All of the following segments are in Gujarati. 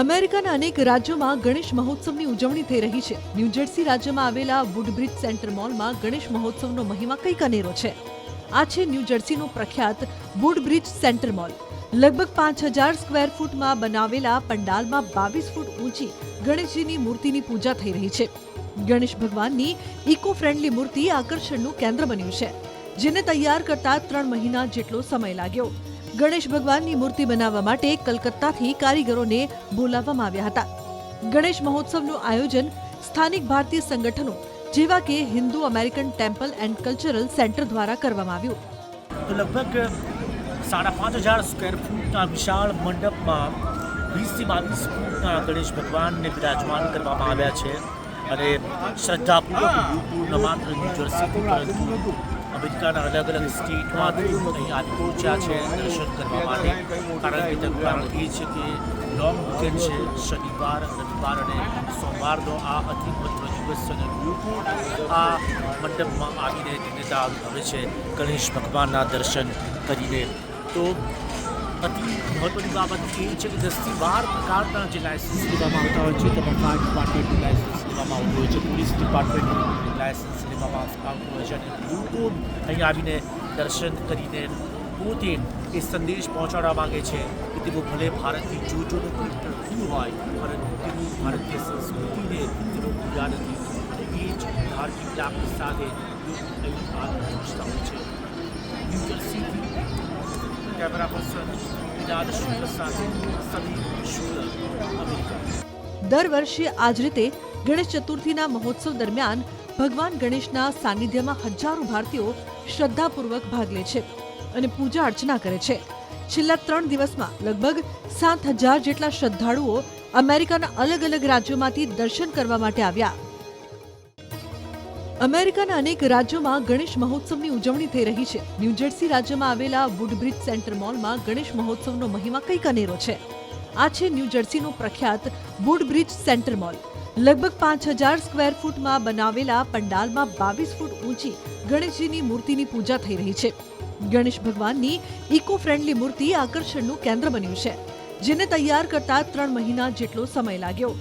અમેરિકાના અનેક રાજ્યોમાં ગણેશ મહોત્સવની ઉજવણી થઈ રહી છે. ન્યૂજર્સી રાજ્યમાં આવેલા વુડબ્રિજ સેન્ટર મોલમાં ગણેશ મહોત્સવનો મહિમા કંઈક અનેરો છે. આ છે ન્યૂજર્સીનું પ્રખ્યાત વુડબ્રિજ સેન્ટર મોલ. લગભગ 5000 સ્ક્વેર ફૂટમાં બનાવેલા પંડાલમાં 22 ફૂટ ઊંચી ગણેશજીની મૂર્તિની પૂજા થઈ રહી છે. ગણેશ ભગવાનની ઇકો ફ્રેન્ડલી મૂર્તિ આકર્ષણનું કેન્દ્ર બન્યું છે, જેને તૈયાર કરતા 3 મહિના જેટલો સમય લાગ્યો. ગણેશ ભગવાનની મૂર્તિ બનાવવા માટે કલકત્તાથી કારીગરોને બોલાવવામાં આવ્યા હતા. ગણેશ મહોત્સવનું આયોજન સ્થાનિક ભારતીય સંગઠનો જેવા કે Hindu American temple and cultural centre દ્વારા કરવામાં આવ્યું. તો લગભગ 5000 સ્ક્વેર ફૂટના વિશાળ મંડપમાં 20 થી 22 ફૂટના ગણેશ ભગવાનને બિરાજમાન કરવામાં આવ્યા છે અને શ્રદ્ધાપૂર્વક લોકો ન માત્ર ન્યૂજર્સીથી પરંતુ અમેરિકાના અલગ અલગ સ્ટેટમાંથી અહીં આવી પહોંચ્યા છે દર્શન કરવા માટે. કારણ કે તેનું કારણ એ છે કે લોંગ વીકેન્ડ છે, શનિવાર, રવિવાર અને સોમવારનો આ અતિ મહત્વ દિવસ છે અને લોકો આ મંડપમાં આવીને દિવ્યતા અનુભવે છે ગણેશ ભગવાનના દર્શન કરીને. તો અતિ મહત્વની બાબત એ છે કે 10 થી 12 પ્રકારના જે લાયસન્સ લેવામાં આવતા હોય છે, તેમાં ફાયર ડિપાર્ટમેન્ટનું લાયસન્સ લેવામાં આવતું હોય છે, પોલીસ ડિપાર્ટમેન્ટનું લાયસન્સ લેવામાં આવતું હોય છે અને લોકો અહીં આવીને દર્શન કરીને પોતે એ સંદેશ પહોંચાડવા માગે છે કે તેઓ ભલે ભારતથી જોજોનો કોઈ તરફ્યું હોય પરંતુ તેનું ભારતીય સંસ્કૃતિને તેઓ ભૂલ્યા નથી અને એ જ ધાર્મિક લાગણી સાથે લોકો અહીં આ પહોંચતા હોય છે. ન્યૂજર્સીથી कैमरा पर्सन विनाद शुक्ल સાથે સમીર શુક્લ, અમેરિકા. દર વર્ષે આ જ રીતે ગણેશ ચતુર્થીના મહોત્સવ દરમિયાન ભગવાન ગણેશના સાનિધ્યમાં હજારો ભારતીયો શ્રદ્ધાપૂર્વક ભાગ લે છે અને પૂજા અર્ચના કરે છે. છેલ્લા 3 દિવસમાં લગભગ 7000 જેટલા શ્રદ્ધાળુઓ અમેરિકાના અલગ અલગ રાજ્યોમાંથી દર્શન કરવા માટે આવ્યા. અમેરિકાના અનેક રાજ્યોમાં ગણેશ મહોત્સવની ઉજવણી થઈ રહી છે. ન્યૂજર્સી રાજ્યમાં આવેલા વુડબ્રિજ સેન્ટર મોલમાં ગણેશ મહોત્સવનો મહિમા કંઈક અનેરો છે. આ છે ન્યૂજર્સીનું પ્રખ્યાત વુડબ્રિજ સેન્ટર મોલ. લગભગ 5000 સ્ક્વેર ફૂટમાં બનાવેલા પંડાલમાં 22 ફૂટ ઊંચી ગણેશજીની મૂર્તિની પૂજા થઈ રહી છે. ગણેશ ભગવાનની ઇકો ફ્રેન્ડલી મૂર્તિ આકર્ષણનું કેન્દ્ર બન્યું છે, જેને તૈયાર કરતા 3 મહિના જેટલો સમય લાગ્યો.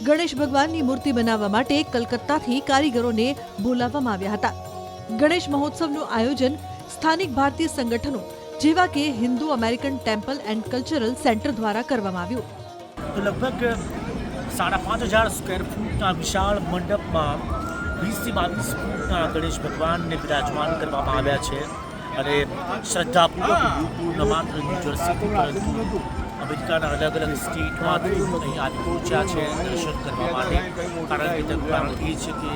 ગણેશ ભગવાનની મૂર્તિ બનાવવા માટે કલકત્તાથી કારીગરોને બોલાવવામાં આવ્યા હતા. ગણેશ મહોત્સવનું આયોજન સ્થાનિક ભારતીય સંગઠનો જેવા કે Hindu American temple and cultural centre દ્વારા કરવામાં આવ્યું. તો લગભગ 5000 સ્ક્વેર ફૂટના વિશાળ મંડપમાં 20 થી 22 ફૂટના ગણેશ ભગવાનને બિરાજમાન કરવામાં આવ્યા છે અને શ્રદ્ધાપૂર્વક લોકો ન માત્ર ન્યૂજર્સીથી પરંતુ અમેરિકાના અલગ અલગ સ્ટેટમાંથી અહીં આવી પહોંચ્યા છે દર્શન કરવા માટે. કારણ કે તેનું કારણ એ છે કે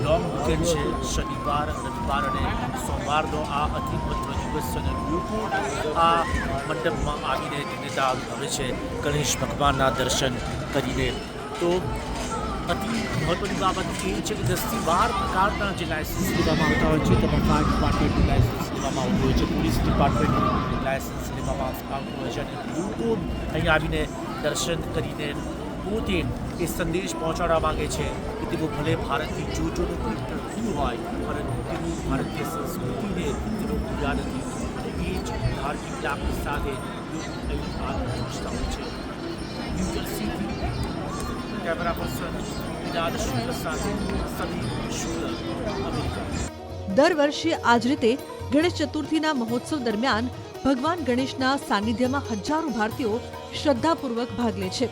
લોંગ વીકેન્ડ છે, શનિવાર, રવિવાર અને સોમવારનો આ અતિ મહત્વ દિવસ છે અને લોકો આ મંડપમાં આવીને દિવ્યતા અનુભવે છે ગણેશ ભગવાનના દર્શન કરીને. તો અતિ મહત્વની બાબત એ છે કે 10 થી 12 પ્રકારના જે લાયસન્સ લેવામાં આવતા હોય છે, તેમાં ફાયર ડિપાર્ટમેન્ટનું લાયસન્સ લેવામાં આવતું હોય છે, પોલીસ ડિપાર્ટમેન્ટનું લાયસન્સ લેવામાં આવતું હોય છે અને લોકો અહીં આવીને દર્શન કરીને પોતે એ સંદેશ પહોંચાડવા માગે છે કે તેઓ ભલે ભારતથી જોજોનો કોઈ તરફ્યું હોય પરંતુ તેનું ભારતીય સંસ્કૃતિને તેઓ ભૂલ્યા નથી અને એ જ ધાર્મિક લાગણી સાથે લોકો અહીં આ પહોંચતા હોય છે. ન્યૂજર્સીથી कैमरा पर्सन विनाद शुक्ल સાથે સમીર શુક્લ, અમેરિકા. દર વર્ષે આ જ રીતે ગણેશ ચતુર્થીના મહોત્સવ દરમિયાન ભગવાન ગણેશના સાનિધ્યમાં હજારો ભારતીયો શ્રદ્ધાપૂર્વક ભાગ લે છે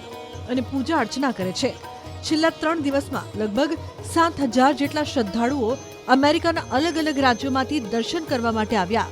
અને પૂજા અર્ચના કરે છે. છેલ્લા 3 દિવસમાં લગભગ 7000 જેટલા શ્રદ્ધાળુઓ અમેરિકાના અલગ અલગ રાજ્યોમાંથી દર્શન કરવા માટે આવ્યા.